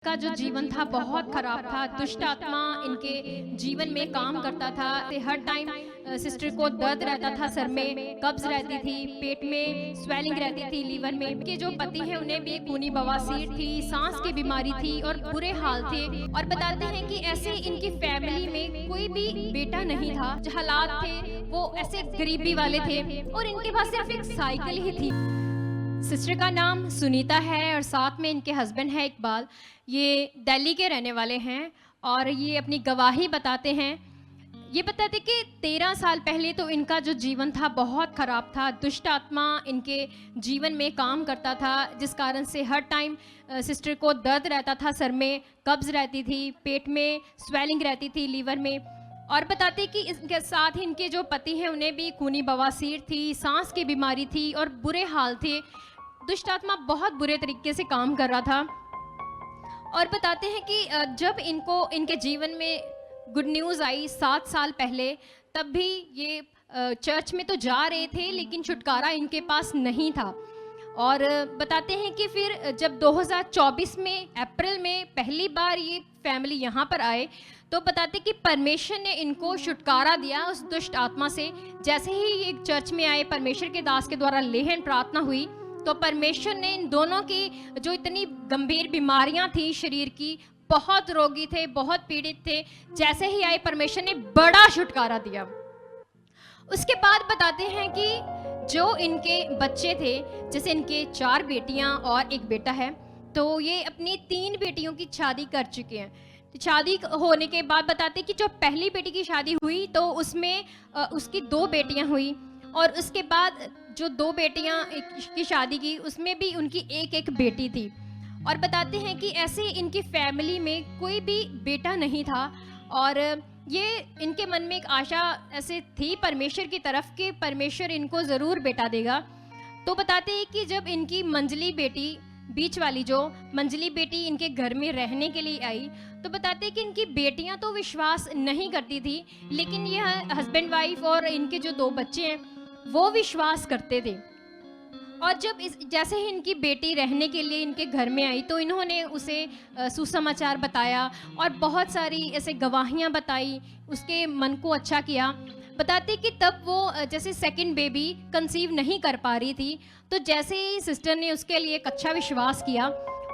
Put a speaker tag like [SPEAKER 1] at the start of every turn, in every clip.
[SPEAKER 1] का जो जीवन था बहुत खराब था। दुष्ट आत्मा इनके जीवन में काम करता था। हर टाइम सिस्टर को दर्द रहता था, सर में कब्ज रहती थी, पेट में स्वेलिंग रहती थी, लीवर में। इनके जो पति हैं उन्हें भी खूनी बवासीर थी, सांस की बीमारी थी और बुरे हाल थे। और बताते हैं कि ऐसे इनकी फैमिली में कोई भी बेटा नहीं था। जो हालात थे वो ऐसे गरीबी वाले थे और इनके पास सिर्फ एक साइकिल ही थी। सिस्टर का नाम सुनीता है और साथ में इनके हस्बैंड है इकबाल। ये दिल्ली के रहने वाले हैं और ये अपनी गवाही बताते हैं। ये बताते कि 13 साल पहले तो इनका जो जीवन था बहुत ख़राब था। दुष्ट आत्मा इनके जीवन में काम करता था, जिस कारण से हर टाइम सिस्टर को दर्द रहता था, सर में कब्ज़ रहती थी, पेट में स्वेलिंग रहती थी, लीवर में। और बताते कि इसके साथ ही इनके जो पति हैं उन्हें भी खूनी बवासीर थी, सांस की बीमारी थी और बुरे हाल थे। दुष्ट आत्मा बहुत बुरे तरीके से काम कर रहा था। और बताते हैं कि जब इनको इनके जीवन में गुड न्यूज़ आई 7 साल पहले, तब भी ये चर्च में तो जा रहे थे लेकिन छुटकारा इनके पास नहीं था। और बताते हैं कि फिर जब 2024 में अप्रैल में पहली बार ये फैमिली यहाँ पर आए, तो बताते कि परमेश्वर ने इनको छुटकारा दिया उस दुष्ट आत्मा से। जैसे ही ये चर्च में आए, परमेश्वर के दास के द्वारा लेहन प्रार्थना हुई, तो परमेश्वर ने इन दोनों की जो इतनी गंभीर बीमारियां थी शरीर की, बहुत रोगी थे, बहुत पीड़ित थे, जैसे ही आए परमेश्वर ने बड़ा छुटकारा दिया। उसके बाद बताते हैं कि जो इनके बच्चे थे, जैसे इनके 4 बेटियां और 1 बेटा है, तो ये अपनी 3 बेटियों की शादी कर चुके हैं। तो शादी होने के बाद बताते कि जो पहली बेटी की शादी हुई तो उसमें उसकी 2 बेटियां हुई, और उसके बाद जो 2 बेटियां की शादी की उसमें भी उनकी एक बेटी थी। और बताते हैं कि ऐसे इनकी फैमिली में कोई भी बेटा नहीं था और ये इनके मन में एक आशा ऐसे थी परमेश्वर की तरफ कि परमेश्वर इनको ज़रूर बेटा देगा। तो बताते हैं कि जब इनकी मंजली बेटी, बीच वाली जो मंजली बेटी इनके घर में रहने के लिए आई, तो बताते हैं कि इनकी बेटियां तो विश्वास नहीं करती थी, लेकिन यह हस्बैंड वाइफ और इनके जो 2 बच्चे हैं वो विश्वास करते थे। और जब जैसे ही इनकी बेटी रहने के लिए इनके घर में आई, तो इन्होंने उसे सुसमाचार बताया और बहुत सारी ऐसे गवाहियाँ बताई, उसके मन को अच्छा किया। बताते कि तब वो जैसे सेकंड बेबी कंसीव नहीं कर पा रही थी, तो जैसे ही सिस्टर ने उसके लिए एक अच्छा विश्वास किया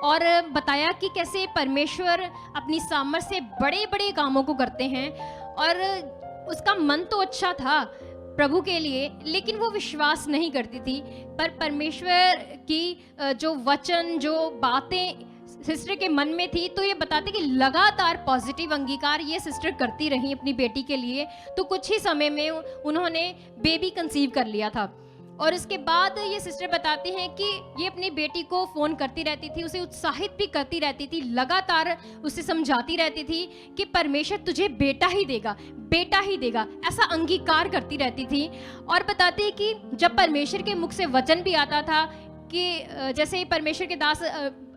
[SPEAKER 1] और बताया कि कैसे परमेश्वर अपनी सामर्थ्य से बड़े बड़े कामों को करते हैं। और उसका मन तो अच्छा था प्रभु के लिए, लेकिन वो विश्वास नहीं करती थी। पर परमेश्वर की जो वचन, जो बातें सिस्टर के मन में थी, तो ये बताते कि लगातार पॉजिटिव अंगीकार ये सिस्टर करती रही अपनी बेटी के लिए। तो कुछ ही समय में उन्होंने बेबी कंसीव कर लिया था। और इसके बाद ये सिस्टर बताती हैं कि ये अपनी बेटी को फ़ोन करती रहती थी, उसे उत्साहित भी करती रहती थी, लगातार उसे समझाती रहती थी कि परमेश्वर तुझे बेटा ही देगा, बेटा ही देगा, ऐसा अंगीकार करती रहती थी। और बताती है कि जब परमेश्वर के मुख से वचन भी आता था कि जैसे परमेश्वर के दास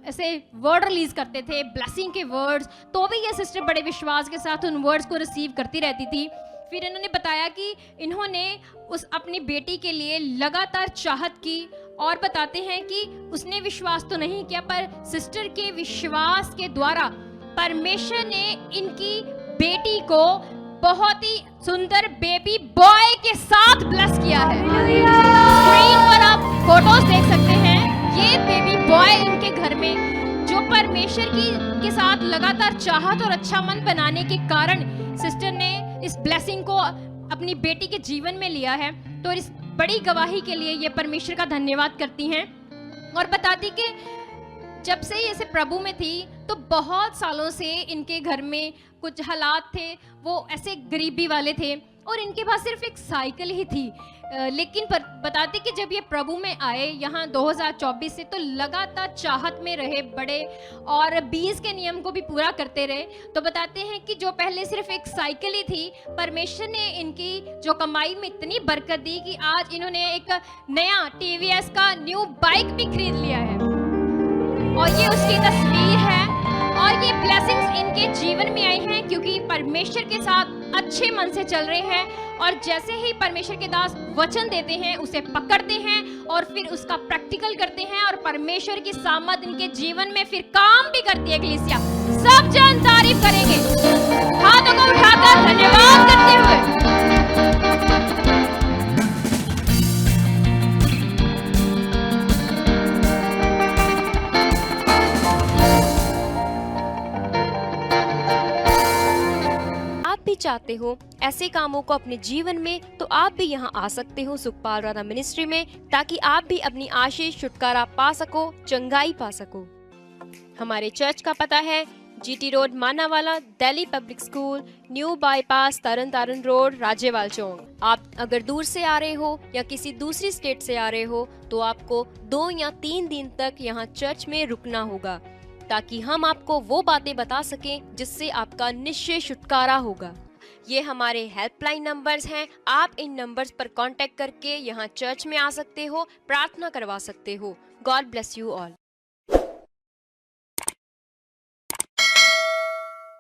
[SPEAKER 1] ऐसे वर्ड रिलीज करते थे, ब्लेसिंग के वर्ड्स, तो भी ये सिस्टर बड़े विश्वास के साथ उन वर्ड्स को रिसीव करती रहती थी। फिर इन्होंने बताया कि इन्होंने उस अपनी बेटी के लिए लगातार चाहत की, और बताते हैं कि उसने विश्वास तो नहीं किया, पर सिस्टर के विश्वास के द्वारा परमेश्वर ने इनकी बेटी को बहुत ही सुंदर बेबी बॉय के साथ ब्लेस किया है। स्क्रीन पर आप फोटोज देख सकते हैं। ये बेबी बॉय इनके घर में, जो परमेश्वर के साथ लगातार चाहत और अच्छा मन बनाने के कारण सिस्टर ने इस ब्लेसिंग को अपनी बेटी के जीवन में लिया है। तो इस बड़ी गवाही के लिए ये परमेश्वर का धन्यवाद करती हैं। और बताती कि जब से ये प्रभु में थी, तो बहुत सालों से इनके घर में कुछ हालात थे, वो ऐसे गरीबी वाले थे और इनके पास सिर्फ एक साइकिल ही थी। लेकिन बताते कि जब ये प्रभु में आए यहाँ 2024 से, तो लगातार चाहत में रहे बड़े, और 20 के नियम को भी पूरा करते रहे। तो बताते हैं कि जो पहले सिर्फ एक साइकिल ही थी, परमेश्वर ने इनकी जो कमाई में इतनी बरकत दी कि आज इन्होंने एक नया TVS का न्यू बाइक भी खरीद लिया है, और ये उसकी तस्वीर है। और ये ब्लेसिंग्स इनके जीवन जीवन में आए हैं क्योंकि परमेश्वर के साथ अच्छे मन से चल रहे हैं, और जैसे ही परमेश्वर के दास वचन देते हैं उसे पकड़ते हैं और फिर उसका प्रैक्टिकल करते हैं, और परमेश्वर की सामर्थ इनके जीवन में फिर काम भी करती है। कलीसिया सब जन तारीफ करेंगे, हाथों को उठाकर धन्यवाद करते हुए।
[SPEAKER 2] आप भी चाहते हो ऐसे कामों को अपने जीवन में, तो आप भी यहाँ आ सकते हो सुखपाल राणा मिनिस्ट्री में, ताकि आप भी अपनी आशीष छुटकारा पा सको, चंगाई पा सको। हमारे चर्च का पता है GT road Manawala, Delhi public school, new bypass, Tarn Taran road, Rajyawal chowk. आप अगर दूर से आ रहे हो या किसी दूसरी स्टेट से आ रहे हो तो आपको 2 या 3 दिन तक यहाँ चर्च में रुकना होगा, ताकि हम आपको वो बातें बता सकें जिससे आपका निश्चय छुटकारा होगा। ये हमारे हेल्पलाइन नंबर्स हैं, आप इन नंबर्स पर कांटेक्ट करके यहाँ चर्च में आ सकते हो, प्रार्थना करवा सकते हो। God bless you all.